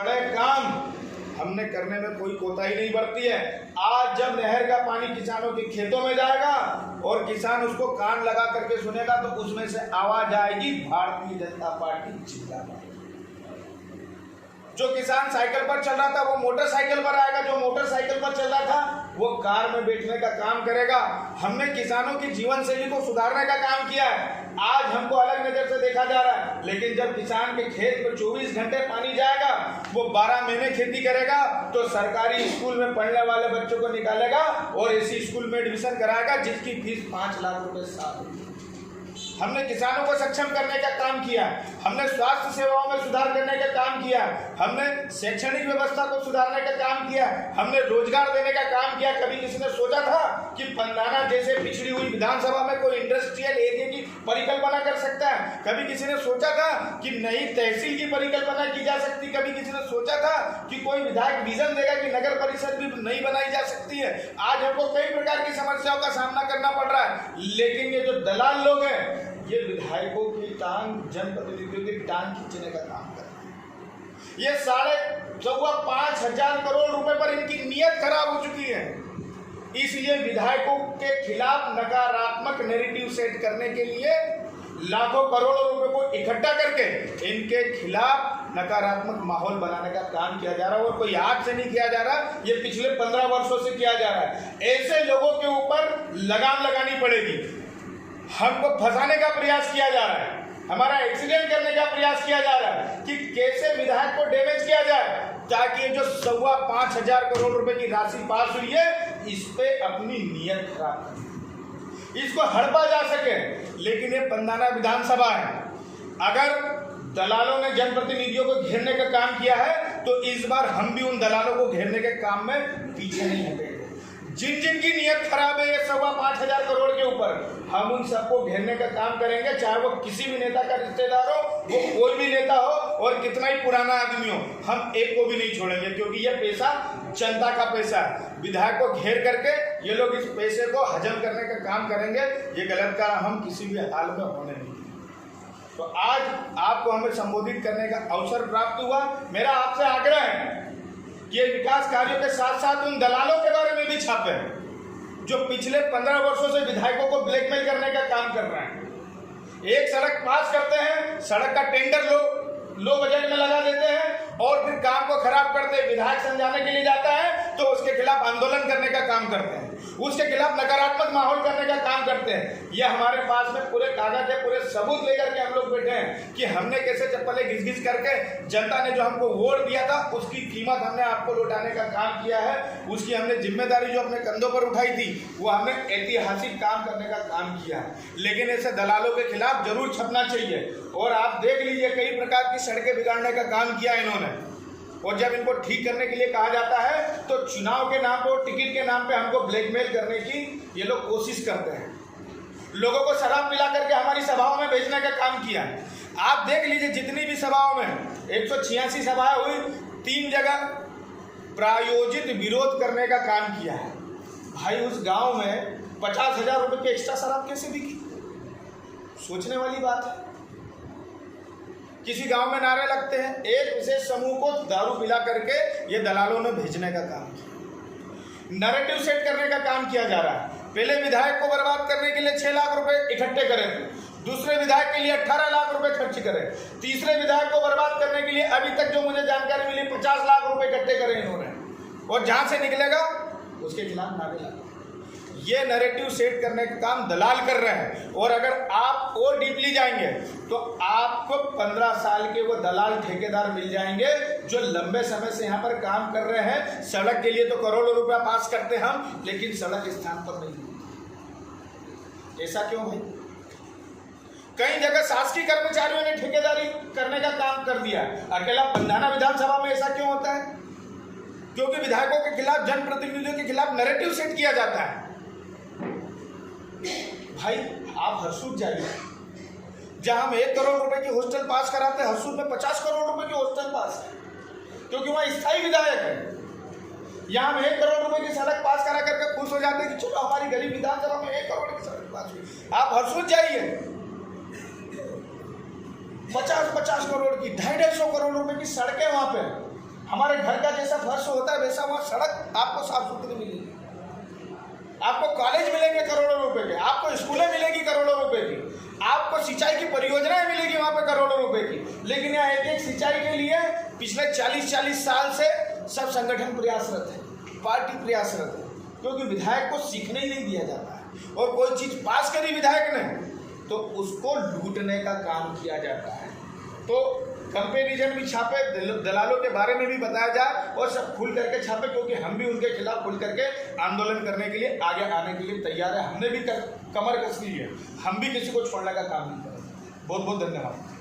बड़े काम हमने करने में कोई कोताही नहीं बरती है। आज जब नहर का पानी किसानों के खेतों में जाएगा और किसान उसको कान लगा करके सुनेगा तो उसमें से आवाज आएगी भारतीय जनता पार्टी जिंदाबाद। जो किसान साइकिल पर चल रहा था वो मोटरसाइकिल पर आएगा, जो मोटरसाइकिल पर चल रहा था वो कार में बैठने का काम करेगा। हमने किसानों की जीवन शैली को सुधारने का काम किया है। आज हमको अलग नजर से देखा जा रहा है, लेकिन जब किसान के खेत में 24 घंटे पानी जाएगा, वो 12 महीने खेती करेगा तो सरकारी स्कूल में पढ़ने वाले बच्चों को निकालेगा और इसी स्कूल में एडमिशन कराएगा जिसकी फीस 5 लाख रुपए साल। हमने किसानों को सक्षम करने का काम किया, हमने स्वास्थ्य सेवाओं में सुधार करने का काम किया, हमने शैक्षणिक व्यवस्था को सुधारने का काम किया, हमने रोजगार देने का काम किया। कभी किसी ने सोचा था कि पंदाना जैसे पिछड़ी हुई विधानसभा में कोई इंडस्ट्रियल एरिया की परिकल्पना कर सकता है? कभी किसी ने सोचा था कि नई तहसील की परिकल्पना की जा सकती? कभी किसी ने सोचा था कि कोई विधायक विजन देगा कि नगर परिषद भी नई बनाई जा सकती है? आज हमको कई प्रकार की समस्याओं का सामना करना पड़ रहा है, लेकिन ये जो दलाल लोग हैं ये विधायकों की टांग, जनप्रतिनिधियों की टांग खींचने का काम कर रहे हैं। ये 5,500 करोड़ रुपए पर इनकी नीयत खराब हो चुकी है। इसलिए विधायकों के खिलाफ नकारात्मक नैरेटिव सेट करने के लिए लाखों करोड़ों रुपए को इकट्ठा करके इनके खिलाफ नकारात्मक माहौल बनाने का काम किया जा रहा है। और कोई आज से नहीं किया जा रहा, ये पिछले 15 वर्षों से किया जा रहा है। ऐसे लोगों के ऊपर लगाम लगानी पड़ेगी। हमको फंसाने का प्रयास किया जा रहा है, हमारा एक्सीडेंट करने का प्रयास किया जा रहा है कि कैसे विधायक को डैमेज किया जाए ताकि ये जो 5,500 करोड़ रुपए की राशि पास हुई है इस पे अपनी नीयत खराब कर, इसको हड़पा जा सके। लेकिन ये पंदाना विधानसभा है, अगर दलालों ने जनप्रतिनिधियों को घेरने का काम किया है तो इस बार हम भी उन दलालों को घेरने के काम में पीछे नहीं हटेंगे। जिन जिन की नीयत खराब है ये 5,500 करोड़ के ऊपर, हम उन सबको घेरने का काम करेंगे, चाहे वो किसी भी नेता का रिश्तेदार हो, वो कोई भी नेता हो और कितना ही पुराना आदमी हो, हम एक को भी नहीं छोड़ेंगे। क्योंकि ये पैसा जनता का पैसा है। विधायक को घेर करके ये लोग इस पैसे को हजम करने का काम करेंगे, ये गलत काम हम किसी भी हाल में होने नहीं। तो आज आपको हमें संबोधित करने का अवसर प्राप्त हुआ। मेरा आपसे आग्रह है कि विकास कार्यों के साथ साथ उन दलालों के बारे में भी छापे जो पिछले 15 वर्षों से विधायकों को ब्लैकमेल करने का काम कर रहे हैं। एक सड़क पास करते हैं, सड़क का टेंडर लो बजट में लगा देते हैं और फिर काम को खराब करते हैं। विधायक समझाने के लिए जाता है तो उसके खिलाफ आंदोलन करने का काम करते हैं, उसके खिलाफ नकारात्मक माहौल करने का काम करते हैं। ये हमारे पास में पूरे कागज है, पूरे सबूत लेकर के हम लोग बैठे हैं कि हमने कैसे चप्पलें घिस-घिस करके जनता ने जो हमको वोट दिया था उसकी कीमत हमने आपको लौटाने का काम किया है। उसकी हमने जिम्मेदारी जो अपने कंधों पर उठाई थी वो हमने ऐतिहासिक काम करने का काम किया है। लेकिन ऐसे दलालों के खिलाफ जरूर छपना चाहिए। और आप देख लीजिए कई प्रकार की सड़कें बिगाड़ने का काम किया इन्होंने, और जब इनको ठीक करने के लिए कहा जाता है तो चुनाव के नाम पर, टिकट के नाम पे हमको ब्लैकमेल करने की ये लोग कोशिश करते हैं। लोगों को शराब पिला करके हमारी सभाओं में भेजने का काम किया। आप देख लीजिए जितनी भी सभाओं में 186 सभाएं हुई, 3 जगह प्रायोजित विरोध करने का काम किया है। भाई उस गांव में 50,000 रुपए की एक्स्ट्रा शराब कैसे बिकी? सोचने वाली बात है। किसी गांव में नारे लगते हैं, एक विशेष समूह को दारू पिला करके ये दलालों ने भेजने का काम किया। नैरेटिव सेट करने का काम किया जा रहा है। पहले विधायक को बर्बाद करने के लिए 6 लाख रुपए इकट्ठे करे थे, दूसरे विधायक के लिए 18 लाख रुपए खर्च करे, तीसरे विधायक को बर्बाद करने के लिए अभी तक जो मुझे जानकारी मिली 50 लाख रुपए इकट्ठे करे इन्होंने। और जहां से निकलेगा उसके खिलाफ नारे लगा। ये नैरेटिव सेट करने का काम दलाल कर रहे हैं। और अगर आप और डीपली जाएंगे तो आपको 15 साल के वो दलाल ठेकेदार मिल जाएंगे जो लंबे समय से यहाँ पर काम कर रहे हैं। सड़क के लिए तो करोड़ों रुपया पास करते हम, लेकिन सड़क स्थान पर नहीं। ऐसा क्यों भाई? कई जगह शासकीय कर्मचारियों ने ठेकेदारी करने का काम कर दिया, अकेला पंदाना विधानसभा में ऐसा क्यों होता है? क्योंकि विधायकों के खिलाफ, जनप्रतिनिधियों के खिलाफ नैरेटिव सेट किया जाता है। भाई आप हरसूद जाइए, जहां हम 1 करोड़ रुपए की हॉस्टल पास कराते हैं, हरसूद में 50 करोड़ रुपए की हॉस्टल पास है, क्योंकि वहां स्थायी विधायक है। यहाँ हम 1 करोड़ रुपए की सड़क पास करा करके खुश हो जाते हैं कि चलो हमारी गरीब विधानसभा में 1 करोड़ की सड़क पास हुई। आप हरसूद जाइए, 50-50 करोड़ की, 250 करोड़ रुपए की सड़कें वहां पे, हमारे घर का जैसा फर्श होता है वैसा वहाँ सड़क आपको साफ सुथरी मिलेगी, आपको कॉलेज मिलेंगे करोड़ों रुपए के, आपको स्कूलें मिलेगी करोड़ों रुपए की, आपको सिंचाई की परियोजनाएं मिलेगी वहाँ पे करोड़ों रुपए की। लेकिन यहाँ एक एक सिंचाई के लिए पिछले 40-40 साल से सब संगठन प्रयासरत है, पार्टी प्रयासरत है, क्योंकि विधायक को सीखने ही नहीं दिया जाता है। और कोई चीज़ पास करी विधायक ने तो उसको लूटने का काम किया जाता है। तो कंपेरिजन भी छापे, दलालों के बारे में भी बताया जाए और सब खुल करके छापे, क्योंकि हम भी उनके खिलाफ खुल करके आंदोलन करने के लिए आगे आने के लिए तैयार है। हमने भी कमर कस ली है, हम भी किसी को छोड़ने का काम नहीं करेंगे। बहुत बहुत धन्यवाद।